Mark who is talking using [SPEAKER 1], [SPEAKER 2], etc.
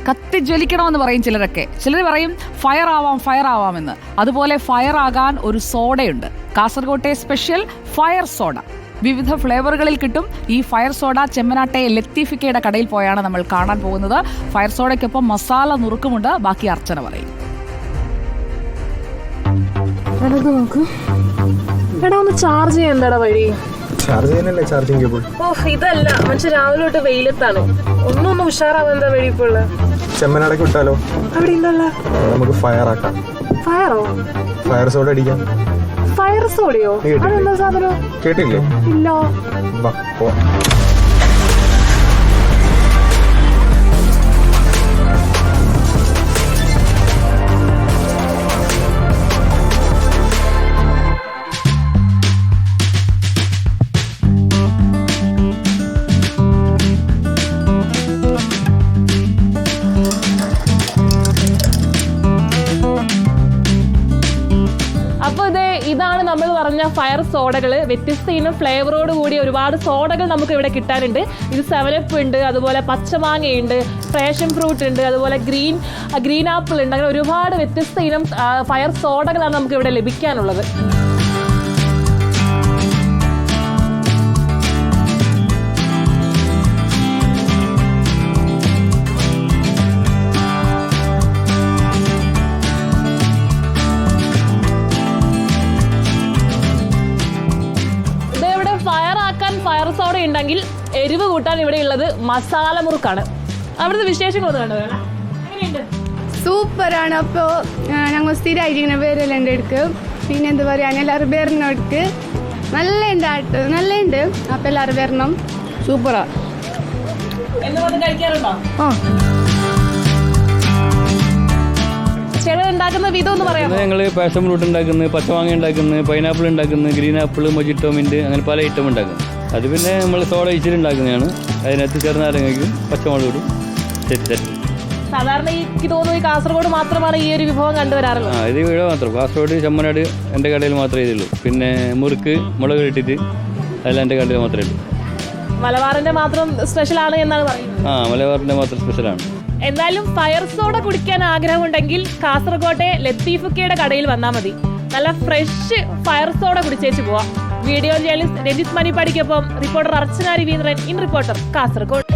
[SPEAKER 1] കത്തിജ്വലിക്കണമെന്ന് പറയും ചിലരൊക്കെ. ചിലർ പറയും ഫയർ ആവാമെന്ന്. അതുപോലെ ഫയർ ആകാൻ ഒരു സോഡയുണ്ട്. കാസർഗോട്ടെ സ്പെഷ്യൽ ഫയർ സോഡ വിവിധ ഫ്ലേവറുകളിൽ കിട്ടും. ഈ ഫയർ സോഡ ചെമ്മനാട്ടെ ലത്തീഫിക്കയുടെ കടയിൽ പോയാണ് നമ്മൾ കാണാൻ പോകുന്നത്. ഫയർ സോഡയ്ക്കൊപ്പം മസാല നുറുക്കുമുണ്ട്. ബാക്കി അർച്ചന പറയും.
[SPEAKER 2] എടാ ഒന്ന് ചാർജ് ചെയ്യാൻ എന്താടാ വഴി?
[SPEAKER 3] ചാർജ് ചെയ്യാനല്ലേ ചാർജിങ് കേബിൾ.
[SPEAKER 2] ഇതല്ല മനുഷ്യ രാവിലെ തൊട്ട് വെയിലത്താണ്. ഒന്നൊന്ന് ഉഷാറാവാൻ എന്താ വഴി ഇപ്പോൾ?
[SPEAKER 3] ചെമ്മനാടൊക്കെ വിട്ടാലോ?
[SPEAKER 2] അവിടെ ഇല്ലല്ലോ.
[SPEAKER 3] നമുക്ക് ഫയർ ആക്കാം.
[SPEAKER 2] ഫയറോ?
[SPEAKER 3] ഫയർ സോഡ അടിക്കാം.
[SPEAKER 2] ഫയർ സോഡയോ? അതെന്താ സാധനം?
[SPEAKER 3] കേട്ടില്ലേ?
[SPEAKER 2] ഇല്ല.
[SPEAKER 3] വാ പോവാം.
[SPEAKER 2] ഇതാണ് നമ്മൾ പറഞ്ഞ ഫയർ സോഡകൾ. വ്യത്യസ്ത ഇനം ഫ്ലേവറോട് കൂടി ഒരുപാട് സോഡകൾ നമുക്ക് ഇവിടെ കിട്ടാനുണ്ട്. ഇത് 7up ഉണ്ട്, അതുപോലെ പച്ചമാങ്ങയുണ്ട്, പാഷൻ ഫ്രൂട്ട് ഉണ്ട്, അതുപോലെ ഗ്രീൻ ആപ്പിൾ ഉണ്ട്. അങ്ങനെ ഒരുപാട് വ്യത്യസ്ത ഇനം ഫയർ സോഡകളാണ് നമുക്ക് ഇവിടെ ലഭിക്കാനുള്ളത്. ഫയർ സോഡ ഉണ്ടെങ്കിൽ എരിവ് കൂട്ടാൻ ഇവിടെ ഉള്ളത് മസാല മുറുക്കാണ്. അവിടുത്തെ വിശേഷങ്ങൾ എങ്ങനെയുണ്ട്?
[SPEAKER 4] സൂപ്പറാണ്. അപ്പോൾ ഞങ്ങൾ സ്ഥിരമായിരിക്കുന്ന പേരെല്ലാം എൻ്റെ അടുക്ക്. പിന്നെ എന്താ പറയുക, എല്ലാവരും പേരിനും അടുക്ക് നല്ലുണ്ട്. അപ്പോൾ എല്ലാവരും വരണം. സൂപ്പറാ.
[SPEAKER 2] ഉണ്ടാക്കുന്ന വിധം ഒന്ന് പറയാം.
[SPEAKER 5] ഞങ്ങൾ പാഷൻ ഫ്രൂട്ട് ഉണ്ടാക്കുന്നത്, പച്ചമാങ്ങ ഉണ്ടാക്കുന്നത്, പൈനാപ്പിൾ ഉണ്ടാക്കുന്നത്, ഗ്രീൻ ആപ്പിൾ, മൊജിറ്റോ, മിന്റ്, അങ്ങനെ പല ഐറ്റം ഉണ്ടാക്കും. അത് പിന്നെ നമ്മൾ സോഡ ഇച്ചിട്ടുണ്ടാക്കുന്നതാണ്. അതിനകത്ത് ചെറുനാരങ്ങയ്ക്കും പച്ചമുളകും സെറ്റ്.
[SPEAKER 2] സാധാരണ എനിക്ക് തോന്നുന്നു ഈ കാസർഗോഡ് മാത്രമാണ് ഈ ഒരു വിഭവം കണ്ടുവരാറുള്ളത്.
[SPEAKER 5] ഇത് ഇവിടെ മാത്രം. കാസർഗോഡ് ചെമ്മനാട് എൻ്റെ കടയിൽ മാത്രമേ ഇതുള്ളൂ. പിന്നെ മുറുക്ക് മുളക് ഇട്ടിട്ട് അതെല്ലാം എൻ്റെ കടയിൽ മാത്രമേ ഉള്ളൂ.
[SPEAKER 2] മലബാറിന്റെ മാത്രം സ്പെഷ്യലാണ് എന്നാണ് പറയുന്നത്.
[SPEAKER 5] മലബാറിന്റെ മാത്രം സ്പെഷ്യലാണ്.
[SPEAKER 2] എന്തായാലും ഫയർ സോഡ കുടിക്കാൻ ആഗ്രഹമുണ്ടെങ്കിൽ കാസർഗോട്ടെ ലത്തീഫുക്കയുടെ കടയിൽ വന്നാൽ മതി. നല്ല ഫ്രഷ് ഫയർ സോഡ കുടിച്ചേച്ച് പോവാം. വീഡിയോ ജേർണലിസ്റ്റ് രജിത് മണിപ്പാടിക്കൊപ്പം reporter Archana Raveendran, in reporter, Kasaragod.